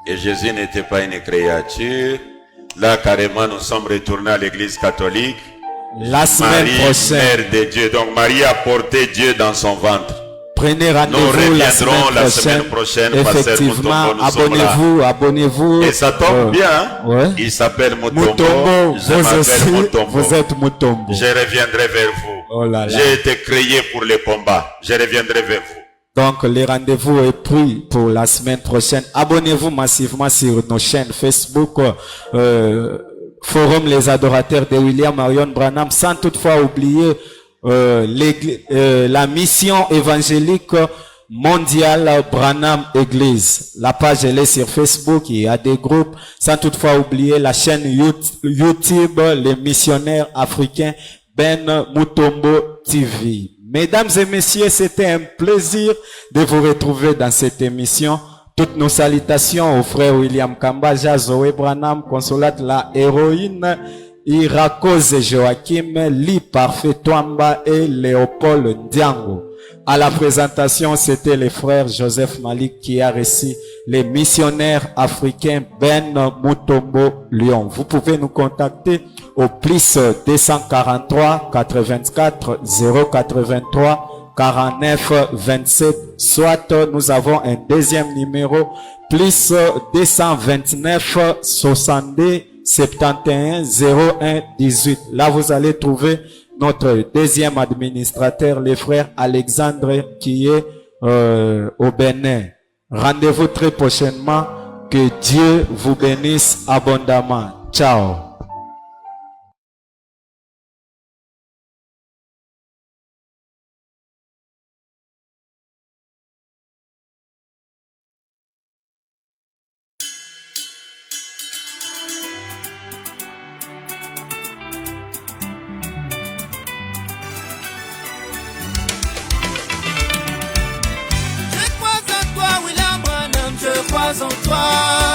Et Jésus n'était pas une créature. Là, carrément, nous sommes retournés à l'église catholique. La semaine prochaine. Mère de Dieu. Donc, Marie a porté Dieu dans son ventre. Prenez rendez-vous la semaine prochaine. Effectivement, abonnez-vous. Et ça tombe bien. Hein? Ouais. Il s'appelle Mutombo. Vous êtes Mutombo. Je reviendrai vers vous. Oh là là. J'ai été créé pour le combat. Je reviendrai vers vous. Donc, le rendez-vous est pris pour la semaine prochaine. Abonnez-vous massivement sur nos chaînes Facebook, Forum Les Adorateurs de William Marion Branham, sans toutefois oublier la mission évangélique mondiale Branham Église. La page elle est sur Facebook, il y a des groupes, sans toutefois oublier la chaîne YouTube, les missionnaires africains Ben Mutombo TV. Mesdames et messieurs, c'était un plaisir de vous retrouver dans cette émission. Toutes nos salutations au frère William Kambaja, Zoé Branham, Consolate la héroïne, Irakose Joachim, Li Parfait Twamba et Léopold Ndiango. À la présentation, c'était le frère Joseph Malik qui a reçu les missionnaires africains Ben Mutombo Lyon. Vous pouvez nous contacter au plus 243 84 083 49 27. Soit nous avons un deuxième numéro, plus 229 62 71 01 18. Là, vous allez trouver notre deuxième administrateur, le frère Alexandre, qui est au Bénin. Rendez-vous très prochainement. Que Dieu vous bénisse abondamment. Ciao. Je crois en toi,